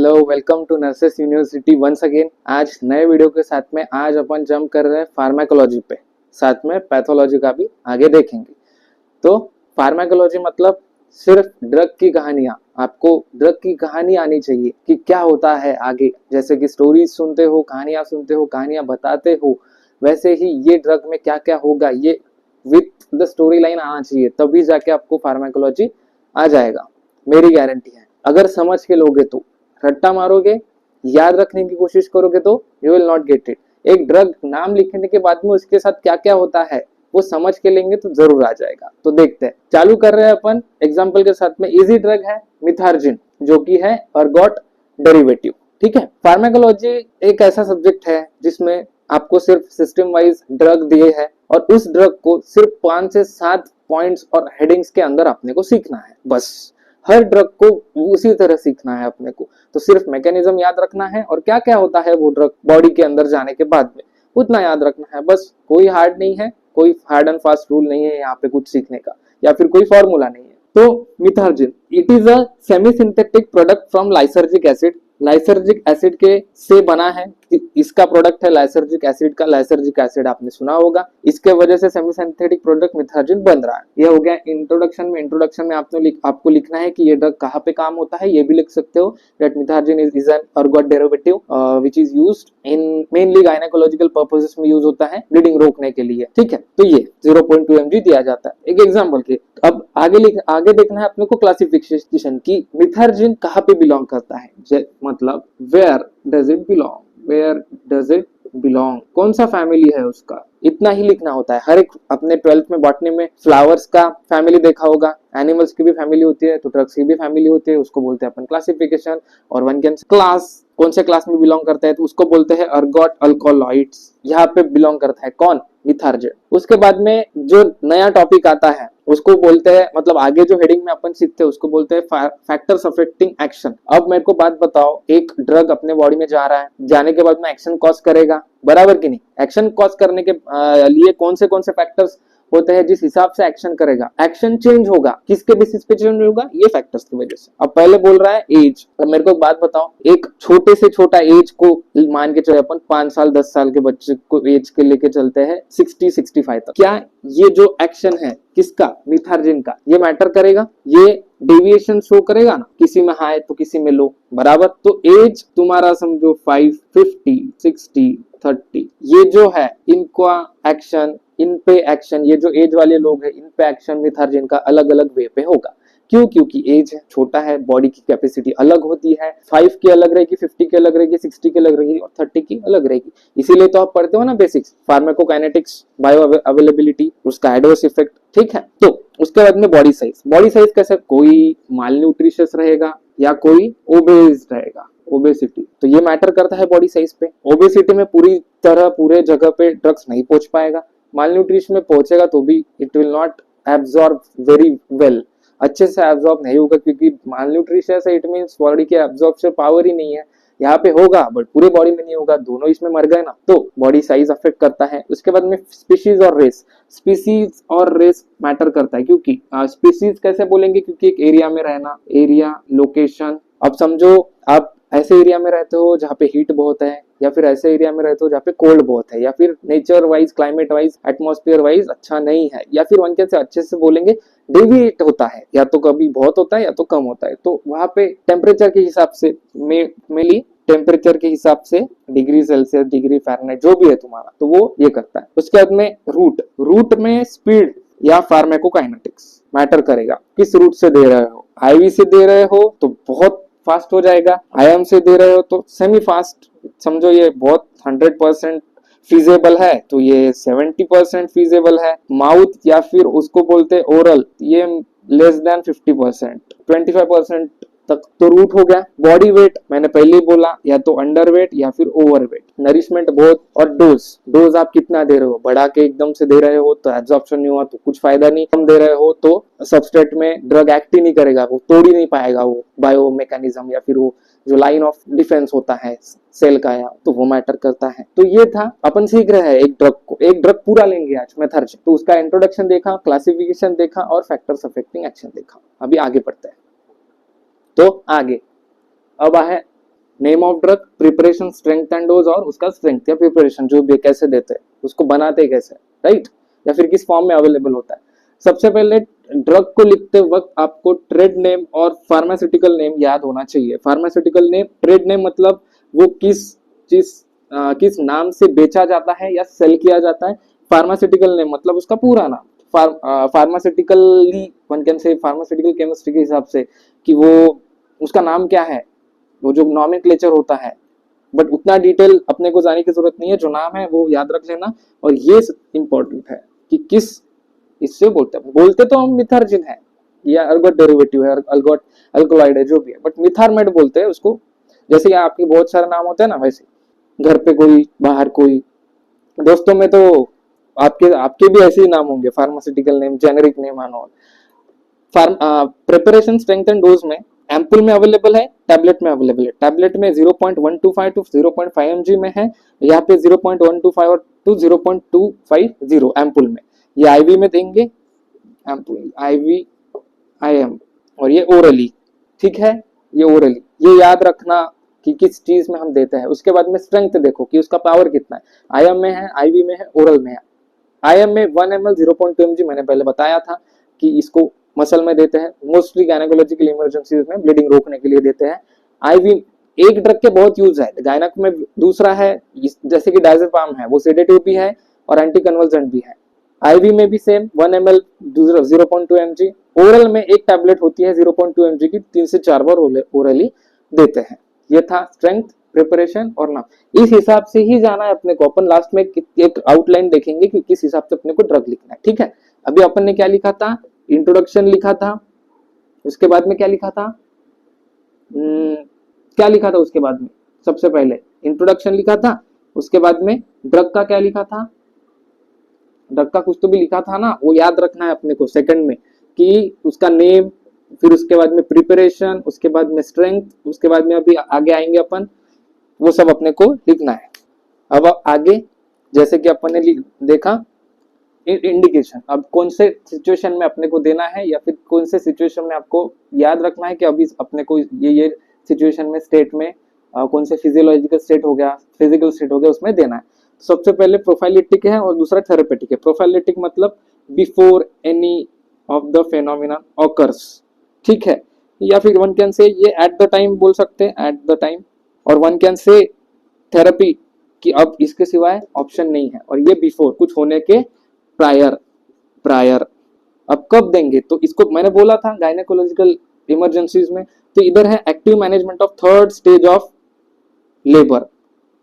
Hello, welcome to nurses university once again. आज नए video के साथ में आज अपन जंप कर रहे हैं फार्माकोलॉजी पे, साथ में पैथोलॉजी का भी आगे देखेंगे। तो फार्माकोलॉजी मतलब सिर्फ ड्रग की कहानियां, आपको ड्रग की कहानी आनी चाहिए कि क्या होता है आगे। जैसे कि स्टोरीज सुनते हो, कहानियां सुनते हो, कहानियां बताते हो, वैसे ही ये ड्रग में क्या क्या होगा ये विथ द स्टोरी लाइन आना चाहिए, तभी जाके आपको फार्माकोलॉजी आ जाएगा। मेरी गारंटी है। अगर समझ के लोगे तो, रट्टा मारोगे, याद रखने की कोशिश करोगे तो you will not get it. एक ड्रग नाम लिखने के बाद में उसके साथ क्या क्या होता है वो समझ के लेंगे तो जरूर आ जाएगा। तो देखते हैं, चालू कर रहे हैं अपन एग्जाम्पल के साथ में। इजी ड्रग है मिथार्जिन, जो कि है अर्गोट डेरिवेटिव। ठीक है, फार्माकोलॉजी एक ऐसा सब्जेक्ट है जिसमें आपको सिर्फ सिस्टम वाइज ड्रग दिए है और उस ड्रग को सिर्फ 5 से 7 पॉइंट्स और हेडिंग्स के अंदर अपने को सीखना है। बस हर ड्रग को उसी तरह सीखना है अपने को। तो सिर्फ मैकेनिज्म याद रखना है और क्या क्या होता है वो ड्रग बॉडी के अंदर जाने के बाद में, उतना याद रखना है बस। कोई हार्ड नहीं है, कोई हार्ड एंड फास्ट रूल नहीं है यहाँ पे कुछ सीखने का, या फिर कोई फॉर्मूला नहीं है। तो Methergine it is a semi synthetic product from lysergic acid. Lysergic acid के से बना है, इसका प्रोडक्ट है लाइसर्जिक एसिड का। लाइसर्जिक एसिड आपने सुना होगा, इसके वजह से सेमी सिंथेटिक प्रोडक्ट मिथार्जिन बन रहा है। यह हो गया इंट्रोडक्शन में। इंट्रोडक्शन में आपको लिखना है कि ये ड्रग कहाँ पे काम होता है, ये भी लिख सकते हो। That Methergine is an ergot derivative which is used in mainly gynaecological purposes में यूज होता है, ब्लीडिंग रोकने के लिए। ठीक है, तो ये 0.2 mg दिया जाता है एक एग्जाम्पल के। अब आगे देखना है अपने को क्लासिफिकेशन की मिथार्जिन कहाँ पे बिलोंग करता है, मतलब where does it belong, where does it belong, कौन सा फैमिली है उसका, इतना ही लिखना होता है। हर एक अपने 12th में बॉटनी में फ्लावर्स का फैमिली देखा होगा, एनिमल्स की भी फैमिली होती है, तो ड्रग्स की भी फैमिली होती है, उसको बोलते हैं अपन क्लासिफिकेशन। और वन कैन क्लास कौन से क्लास में बिलोंग करता है तो उसको बोलते हैं अर्गोट अल्कोलॉइड्स। यहाँ पे बिलोंग करता है कौन, मिथार्जिन। उसके बाद में जो नया टॉपिक आता है उसको बोलते हैं, मतलब आगे जो हेडिंग में अपन सीखते हैं उसको बोलते हैं फैक्टर्स अफेक्टिंग एक्शन। अब मेरे को बात बताओ, एक ड्रग अपने बॉडी में जा रहा है, जाने के बाद में एक्शन कॉज करेगा, बराबर कि नहीं। एक्शन कॉज करने के लिए कौन से फैक्टर्स होते हैं, जिस हिसाब से एक्शन करेगा, एक्शन चेंज होगा। किसके बेसिस पे चेंज होगा, ये फैक्टर्स की वजह से। अब पहले बोल रहा है एज। अब मेरे को एक बात बताओ, एक छोटे से छोटा एज को मान के चले अपन, 5 साल 10 साल के बच्चे को एज के लेके चलते हैं 60-65 तक। क्या ये जो एक्शन है किसका, मिथार्जिन का, ये मैटर करेगा? ये डेविएशन शो करेगा ना, किसी में हाई तो किसी में लो, बराबर। तो एज तुम्हारा समझो 5, 50, 60, 30, ये जो है इनका एक्शन, इन पे एक्शन, ये जो एज वाले लोग हैं इन पे एक्शन मिथार्जिन का अलग अलग वे पे होगा। क्यों? क्योंकि एज छोटा है, बॉडी की कैपेसिटी अलग होती है। 5 की अलग रहेगी, 50 की अलग रहेगी, 60 की अलग रहेगी और 30 की अलग रहेगी। इसीलिए तो आप पढ़ते हो ना बेसिक्स, फार्माकोकाइनेटिक्स, बायो अवेलेबिलिटी, उसका एडवर्स इफेक्ट। ठीक है, तो उसके बाद में बॉडी साइज। बॉडी साइज कैसे, कोई मालन्यूट्रिशियस रहेगा या कोई ओबेज रहेगा, ओबेसिटी, तो ये मैटर करता है बॉडी साइज पे। ओबेसिटी में पूरी तरह पूरे जगह पे ड्रग्स नहीं पहुंच पाएगा, मालन्यूट्रिशन में पहुंचेगा तो भी it will not absorb very well, अच्छे से एब्जॉर्ब नहीं होगा, क्योंकि मालन्यूट्रिशन है इट मींस बॉडी की एब्जॉर्प्शन पावर ही नहीं है। यहाँ पे होगा बट पूरे बॉडी में नहीं होगा, दोनों इसमें मर गए ना, तो बॉडी साइज अफेक्ट करता है। उसके बाद में स्पीशीज और रेस। स्पीशीज और रेस मैटर करता है, क्योंकि स्पीशीज कैसे बोलेंगे, क्योंकि एक एरिया में रहना, एरिया, लोकेशन। अब समझो आप ऐसे एरिया में रहते हो जहाँ पे हीट बहुत है, या फिर ऐसे एरिया में रहते हो जहाँ पे कोल्ड बहुत है, या फिर nature wise, climate wise, atmosphere wise अच्छा नहीं है, या फिर वन से अच्छे से बोलेंगे डेविएट होता है, या तो कभी बहुत होता है या तो कम होता है। तो वहां पे टेम्परेचर के हिसाब से, मेनली टेम्परेचर के हिसाब से, डिग्री सेल्सियस, डिग्री फ़ारेनहाइट जो भी है तुम्हारा, तो वो ये करता है। उसके बाद में रूट में स्पीड या फार्माकोकाइनेटिक्स मैटर करेगा, किस रूट से दे रहे हो। आईवी से दे रहे हो तो बहुत फास्ट हो जाएगा, आईएम से दे रहे हो तो सेमी फास्ट। समझो ये बहुत 100% फीजेबल है तो ये 70% फीजेबल है। माउथ या फिर उसको बोलते हैं ओरल, ये लेस देन 50%, 25% तक तो रूट हो गया। बॉडी वेट मैंने पहले ही बोला, या तो अंडर वेट या फिर ओवर वेट। नरिशमेंट बहुत, और डोज आप कितना दे रहे हो, बढ़ा के एकदम से दे रहे हो तो एब्जॉर्प्शन नहीं हुआ तो कुछ फायदा नहीं, कम दे रहे हो तो सबस्ट्रेट में ड्रग एक्ट ही नहीं करेगा, वो तोड़ ही नहीं पाएगा वो बायो मैकेनिज्म, या फिर वो जो लाइन ऑफ डिफेंस होता है सेल का, या तो वो मैटर करता है। तो ये था, अपन सीख रहे हैं एक ड्रग पूरा लेंगे आज मेथार्जिन। तो उसका इंट्रोडक्शन देखा, क्लासिफिकेशन देखा और फैक्टर्स अफेक्टिंग एक्शन देखा। अभी आगे बढ़ते हैं। तो आगे अब है name of drug, preparation, strength and dose, और उसका स्ट्रेंथ या प्रिपरेशन जो भी कैसे देते हैं, उसको बनाते कैसे, राइट, या फिर किस फॉर्म में अवेलेबल होता है। सबसे पहले ड्रग को लिखते वक्त आपको ट्रेड नेम और फार्मास्यूटिकल नेम याद होना चाहिए। फार्मास्यूटिकल नेम, ट्रेड नेम मतलब वो किस नाम से बेचा जाता है या सेल किया जाता है। फार्मास्यूटिकल नेम मतलब उसका पूरा नाम। Pharmaceutically one can say pharmaceutical chemistry के हिसाब से कि वो उसका नाम क्या है, वो जो नॉमेनक्लेचर होता है, बट उतना डिटेल अपने को जाने की जरूरत नहीं है, जो नाम है वो याद रख लेना। और ये इंपॉर्टेंट है कि किस इससे बोलते तो हम मिथार्जिन है या अर्गोट डेरिवेटिव है, अर्गोट अल्कोलाइड है, जो भी है, बट मिथारमेट बोलते हैं उसको। जैसे कि आपके बहुत सारे नाम होते हैं ना, वैसे घर पे कोई, बाहर कोई, दोस्तों में तो आपके आपके भी ऐसे ही नाम होंगे, pharmaceutical name, generic name and all. Preparation, strength and dose में एम्पुल में अवेलेबल है, टैबलेट में अवेलेबल है। टैबलेट में 0.125 टू 0.5 mg में है, यहाँ पे 0.125 और टू 0.250 एम्पुल में। ये आईवी में देंगे, एम्पुल आईवी IM, और ये ओरली, ठीक है, ये ओरली, ये याद रखना कि किस चीज में हम देते हैं। उसके बाद में स्ट्रेंथ देखो कि उसका पावर कितना है, IM में है, IV में है, ओरल में है। IM में 1 ml 0.2 mg मैंने पहले बताया था कि इसको मसल में देते हैं, मोस्टली गायनेकोलॉजिकल इमरजेंसीज में ब्लीडिंग रोकने के लिए देते हैं। IV एक ड्रग के बहुत यूज है गायनक में, दूसरा है जैसे कि डायजेपाम है, वो सेडेटिव भी है और एंटी कन्वल्सेंट भी है। IV में भी सेम 1 ml 0.2 mg, ओरल में एक टैबलेट होती है 0.2 mg की, 3 से 4 बार ओरली देते हैं। ये था स्ट्रेंथ, प्रिपरेशन और नाम। इस हिसाब से ही जाना है अपने को। अपन लास्ट में एक आउटलाइन देखेंगे कि किस हिसाब से अपने को ड्रग लिखना है, ठीक है। अभी अपन ने क्या लिखा था, इंट्रोडक्शन लिखा था, उसके बाद में क्या लिखा था, क्या लिखा था उसके बाद में, सबसे पहले इंट्रोडक्शन लिखा था, उसके बाद में ड्रग का क्या लिखा था, ड्रग का कुछ तो भी लिखा था ना, वो याद रखना है अपने को सेकंड में, कि उसका नेम, फिर उसके बाद में प्रिपरेशन, उसके बाद में स्ट्रेंथ, उसके बाद में अभी आगे आएंगे अपन, वो सब अपने को लिखना है। अब आगे जैसे कि अपन ने देखा इंडिकेशन, अब कौन से सिचुएशन में अपने को देना है या फिर कौन से सिचुएशन में आपको याद रखना है कि अभी अपने को ये सिचुएशन में, स्टेट में, कौन से फिजियोलॉजिकल स्टेट हो गया, फिजिकल स्टेट हो गया, उसमें देना है। सबसे पहले प्रोफाइलिटिक है और दूसरा थेरेपेटिक है। प्रोफाइलिटिक मतलब before any of the phenomena occurs, ठीक है, या फिर वन कैन से ये एट द टाइम बोल सकते हैं, एट द टाइम, और वन कैन से थेरेपी कि अब इसके सिवाय ऑप्शन नहीं है, और ये बिफोर कुछ होने के प्रायर। अब कब देंगे, तो इसको मैंने बोला था गायनेकोलॉजिकल इमरजेंसीज में, तो इधर है active management of third stage of labour,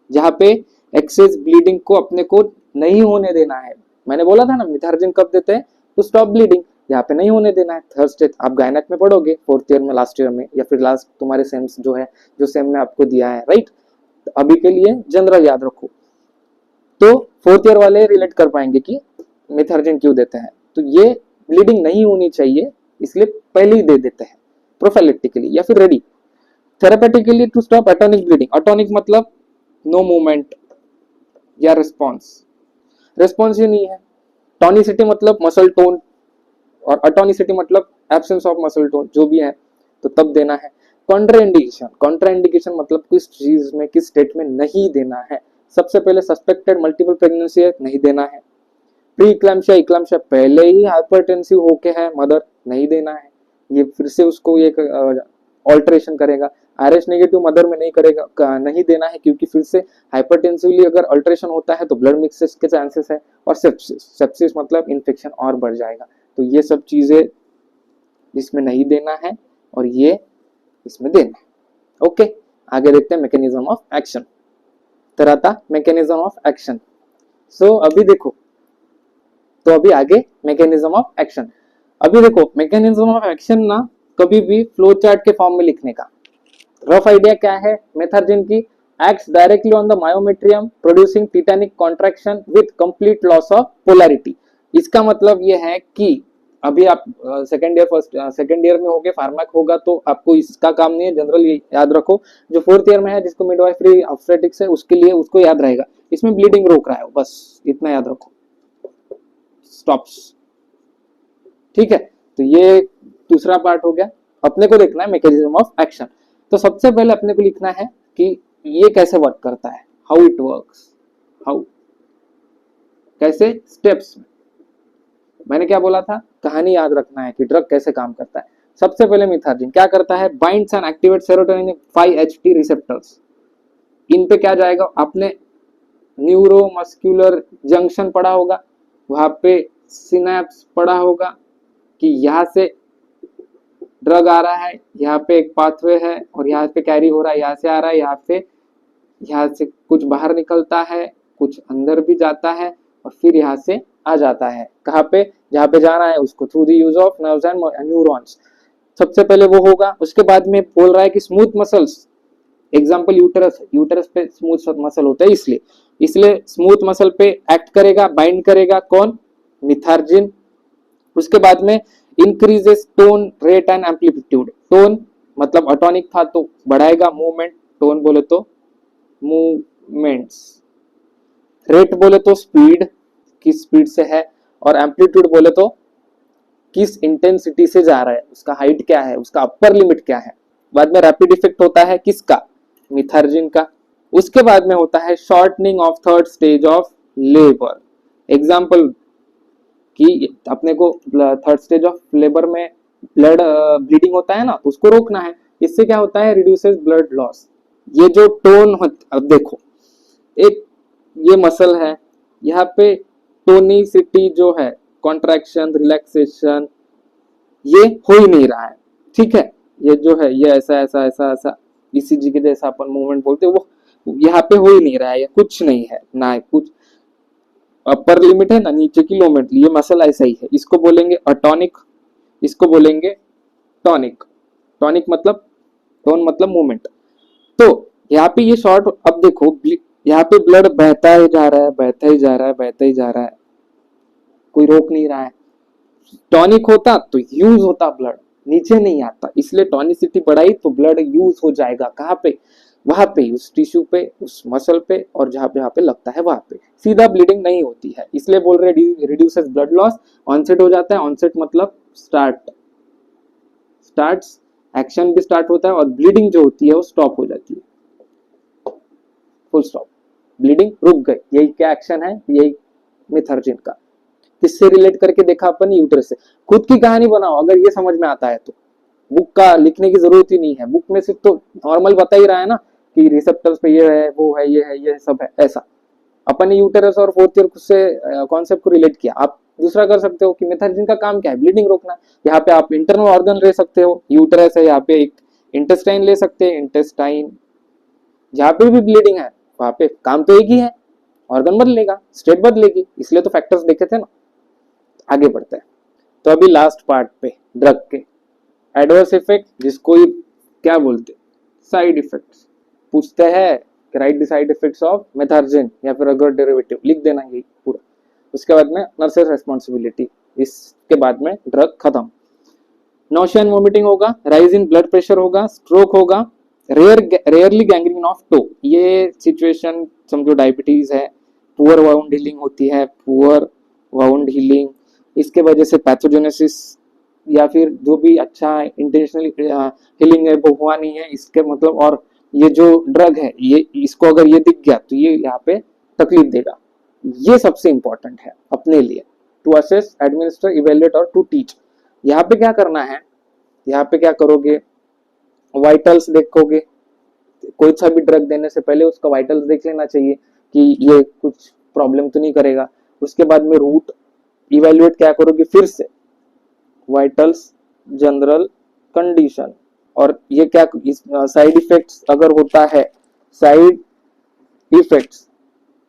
जहां पे एक्सेस ब्लीडिंग को अपने को नहीं होने देना है। मैंने बोला था ना मिथार्जिन कब देते हैं, तो स्टॉप ब्लीडिंग, यहाँ पे नहीं होने देना है। थर्ड स्टेज आप गायनेक में पढ़ोगे 4th ईयर में, लास्ट ईयर में, या फिर लास्ट तुम्हारे सेम्स जो है, जो सेम में आपको दिया है, राइट। तो अभी के लिए जनरल याद रखो, तो 4th ईयर वाले रिलेट कर पाएंगे कि मिथार्जिन क्यों देते हैं। तो ये ब्लीडिंग नहीं होनी चाहिए, इसलिए पहले ही दे देते हैं प्रोफाइलिटिकली या फिर ready. Therapeutically to stop atonic bleeding, atonic मतलब नो मूवमेंट या रिस्पॉन्स ही नहीं है। टॉनिसिटी मतलब मसल टोन, और अटोनिसिटी मतलब एब्सेंस ऑफ मसल टोन, जो भी है, तो तब देना है। कॉन्ट्राइंडिकेशन मतलब किस चीज में, किस स्टेट में नहीं देना है। सबसे पहले सस्पेक्टेड मल्टीपल प्रेगनेंसी है, नहीं देना है। प्री इक्लाम्शिया, इक्लाम्शिया पहले ही हाइपरटेंसिव होके है मदर, नहीं देना है। ये फिर से उसको ये ऑल्टरेशन करेगा। आरएच नेगेटिव मदर में नहीं करेगा, नहीं देना है, क्योंकि फिर से हाइपरटेंसिवली अगर अल्टरेशन होता है तो ब्लड मिक्सेस के चांसेस है, और सेप्सिस मतलब इन्फेक्शन और बढ़ जाएगा। तो ये सब चीजें इसमें नहीं देना है और ये इसमें देना है। ओके, आगे देखते हैं मैकेनिज्म ऑफ एक्शन। तरह था मैकेनिज्म ऑफ एक्शन। सो अभी देखो, तो अभी आगे मैकेनिज्म ऑफ एक्शन। अभी देखो मैकेनिज्म ऑफ एक्शन ना कभी भी फ्लो चार्ट के फॉर्म में लिखने का रफ आइडिया क्या है, मेथार्जिन की acts directly on the myometrium producing tetanic contraction with complete loss of polarity। इसका मतलब ये है कि अभी आप सेकेंड ईयर में होगे, फार्माक होगा, तो आपको इसका काम नहीं है, जनरल याद रखो। जो 4th ईयर में है, जिसको मिडवाइफरी ऑब्स्टेट्रिक्स है, उसके लिए उसको याद रहेगा, इसमें ब्लीडिंग रोक रहा है, बस इतना याद रखो, स्टॉप्स, ठीक है। तो ये दूसरा पार्ट हो गया। अपने को देखना है मैकेनिज्म ऑफ एक्शन। तो सबसे पहले अपने को लिखना है कि ये कैसे वर्क करता है, हाउ इट वर्क्स, हाउ, कैसे स्टेप्स में। मैंने क्या बोला था, कहानी याद रखना है कि ड्रग कैसे काम करता है। सबसे पहले मिथार्जिन क्या करता है, binds and activate serotonin 5-HT receptors. इन पे क्या जाएगा, आपने न्यूरो मस्कुलर जंक्शन पढ़ा होगा, वहां पे सिनेप्स पढ़ा होगा कि यहाँ से ड्रग आ रहा है, यहाँ पे एक पाथवे है और यहाँ पे कैरी हो रहा है, यहाँ से आ रहा है, यहाँ से कुछ बाहर निकलता है, कुछ अंदर भी जाता है और फिर यहाँ से आ जाता है। कहाँ पे, जहाँ पे जाना है उसको, through the use of nerves and neurons. सबसे पहले वो होगा, उसके बाद में बोल रहा है कि स्मूथ मसल्स, एग्जाम्पल यूटरस है, यूटरस पे स्मूथ मसल होता है, इसलिए स्मूथ मसल पे एक्ट करेगा, बाइंड करेगा कौन, मिथार्जिन। उसके बाद में increases tone rate and amplitude. Tone मतलब अटोनिक था तो बढ़ाएगा मूवमेंट, टोन बोले तो मूवमेंट्स, रेट बोले तो स्पीड, किस स्पीड से है, और एम्पलीट्यूड बोले तो किस इंटेंसिटी से जा रहा है, उसका हाइट क्या है, उसका अपर लिमिट क्या है। बाद में रैपिड इफेक्ट होता है किसका, मिथार्जिन का। उसके बाद में होता है shortening of third stage of labour. Example कि अपने को थर्ड स्टेज ऑफ लेबर में ब्लड ब्लीडिंग होता है ना, तो उसको रोकना है। इससे क्या होता है, रिड्यूसेस ब्लड लॉस। ये जो टोन, अब देखो एक ये मसल है, यहाँ पे टोनिसिटी जो है, कॉन्ट्रैक्शन रिलैक्सेशन, ये हो ही नहीं रहा है, ठीक है। ये जो है ये ऐसा ऐसा ऐसा ऐसा ईसीजी के जैसा अपन मूवमेंट बोलते हैं, वो यहाँ पे हो ही नहीं रहा है, कुछ नहीं है ना, कुछ अपर लिमिट है ना नीचे की लो लिमिट। ये मसल ऐसा ही है, इसको बोलेंगे अटोनिक, इसको बोलेंगे टॉनिक। टॉनिक मतलब टोन मतलब मूवमेंट। तो यहाँ पे ये शॉर्ट, अब देखो यहाँ पे ब्लड बहता ही जा रहा है, बहता ही जा रहा है, बहता ही जा रहा है, कोई रोक नहीं रहा है। टॉनिक होता तो यूज होता ब्लड, नीचे नहीं आता, इसलिए टॉनिसिटी बढ़ाई तो ब्लड यूज हो जाएगा। कहाँ पे, वहां पे, उस टिश्यू पे, उस मसल पे, और जहाँ पे लगता है वहां पे सीधा ब्लीडिंग नहीं होती है, इसलिए बोल रहे रिड्यूसेस ब्लड लॉस। ऑनसेट हो जाता है, ऑनसेट मतलब स्टार्ट्स, एक्शन भी स्टार्ट होता है और ब्लीडिंग जो होती है वो स्टॉप हो जाती है, फुल स्टॉप, ब्लीडिंग रुक गई। यही क्या एक्शन है, यही मिथार्जिन का। किससे रिलेट करके देखा अपन, यूट्रस से। खुद की कहानी बनाओ अगर ये समझ में आता है तो, बुक का लिखने की जरूरत ही नहीं है। बुक में सिर्फ तो नॉर्मल बता ही रहा है ना कि रिसेप्टर्स पे ये है, वो है, ये है, ये सब है, ऐसा। अपन ने यूटेरस और फोर्थ ईयर से कॉन्सेप्ट को रिलेट किया। आप दूसरा कर सकते हो कि मिथार्जिन का काम क्या है, ब्लीडिंग रोकना। यहाँ पे आप इंटरनल ऑर्गन ले सकते हो, यूटेरस है, यहाँ पे एक इंटेस्टाइन ले सकते हैं, इंटेस्टाइन जहाँ पे भी ब्लीडिंग है वहां पे काम तो एक ही है, ऑर्गन बदलेगा, स्टेट बदलेगी, इसलिए तो फैक्टर्स देखे थे ना। आगे बढ़ते हैं, तो अभी लास्ट पार्ट पे ड्रग के एडवर्स इफेक्ट, जिसको क्या बोलते, साइड इफेक्ट्स। पूछते हैं कि write the side effects of Methergine या फिर अगर डेरिवेटिव, लिख देना यही पूरा। उसके बाद में नर्सेस रेस्पॉन्सिबिलिटी, इसके बाद में ड्रग खत्म। नोशिया एंड वोमिटिंग होगा, राइज इन ब्लड प्रेशर होगा, स्ट्रोक होगा, रेयरली गैंग्रीन ऑफ टो। ये सिचुएशन समझो डायबिटीज है, पुअर वाउंड हीलिंग होती है, पुअर वाउंड हीलिंग, इसके वजह से पैथोजेनेसिस या फिर जो भी अच्छा इंटेंशनली हीलिंग है वो हुआ नहीं है, इसके मतलब। और ये जो ड्रग है, ये इसको अगर ये दिख गया तो ये यहाँ पे तकलीफ देगा। ये सबसे इंपॉर्टेंट है अपने लिए, टू असेस, एडमिनिस्टर, इवेल्युएट और टू टीच। यहाँ पे क्या करना है, यहाँ पे क्या करोगे, वाइटल्स देखोगे। कोई सा भी ड्रग देने से पहले उसका वाइटल्स देख लेना चाहिए कि ये कुछ प्रॉब्लम तो नहीं करेगा। उसके बाद में रूट इवेल्युएट क्या करोगे, फिर से वाइटल्स, जनरल कंडीशन, और ये क्या साइड इफेक्ट्स अगर होता है, साइड इफेक्ट्स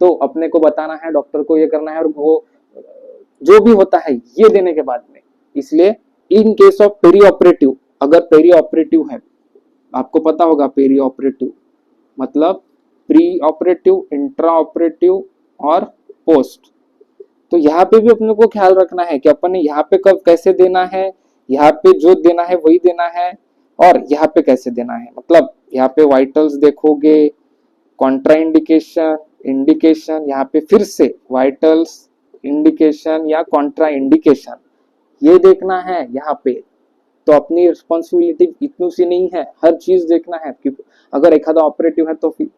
तो अपने को बताना है, डॉक्टर को ये करना है, और वो जो भी होता है ये देने के बाद में। इसलिए in case of perioperative, अगर पेरी ऑपरेटिव है, आपको पता होगा पेरी ऑपरेटिव मतलब प्री ऑपरेटिव, इंट्रा ऑपरेटिव और पोस्ट। तो यहाँ पे भी अपने को ख्याल रखना है कि अपन ने यहाँ पे कब कैसे देना है, यहाँ पे जो देना है वही देना है, और यहाँ पे कैसे देना है। मतलब यहाँ पे वाइटल्स देखोगे, कॉन्ट्राइंडिकेशन, इंडिकेशन, यहाँ पे फिर से वाइटल्स, इंडिकेशन या कॉन्ट्राइंडिकेशन, ये देखना है यहाँ पे। तो अपनी रिस्पॉन्सिबिलिटी इतनी सी नहीं है, हर चीज देखना है। क्योंकि अगर एक आधा ऑपरेटिव है तो फिर,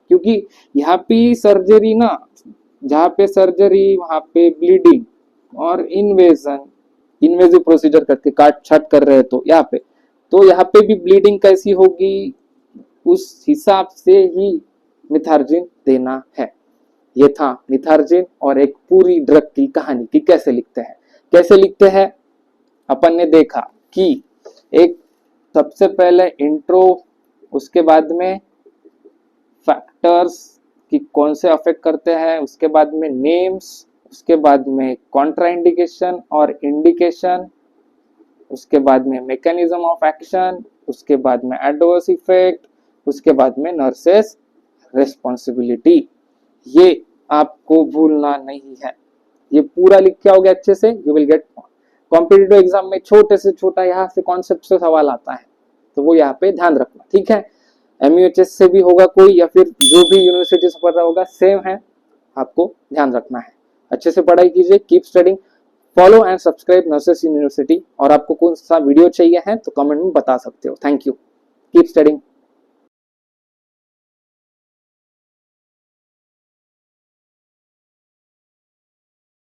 क्योंकि यहाँ पे सर्जरी ना, जहाँ पे सर्जरी वहां पे ब्लीडिंग और इन्वेजिव प्रोसीजर करके काट छाट कर रहे हैं, तो यहाँ पे भी ब्लीडिंग कैसी होगी उस हिसाब से ही मिथार्जिन देना है। ये था मिथार्जिन और एक पूरी ड्रग की कहानी कि कैसे लिखते हैं अपन ने देखा कि एक सबसे पहले इंट्रो, उसके बाद में फैक्टर्स कि कौन से अफेक्ट करते हैं, उसके बाद में नेम्स, उसके बाद में कॉन्ट्राइंडिकेशन और इंडिकेशन, उसके बाद में मैकेनिज्म ऑफ एक्शन, उसके बाद में एडवर्स इफेक्ट, उसके बाद में नर्सेस रिस्पॉन्सिबिलिटी। ये आपको भूलना नहीं है, ये पूरा लिख के आओगे अच्छे से, you will get. Competitive exam में छोटे से छोटा यहाँ से कॉन्सेप्ट से सवाल आता है, तो वो यहाँ पे ध्यान रखना, ठीक है। MUHS से भी होगा कोई, या फिर जो भी यूनिवर्सिटी से पढ़ रहा होगा, सेम है, आपको ध्यान रखना है। अच्छे से पढ़ाई कीजिए, keep studying, follow and subscribe nurses university. और आपको कौन सा वीडियो चाहिए है तो कमेंट में बता सकते हो। Thank you, keep studying.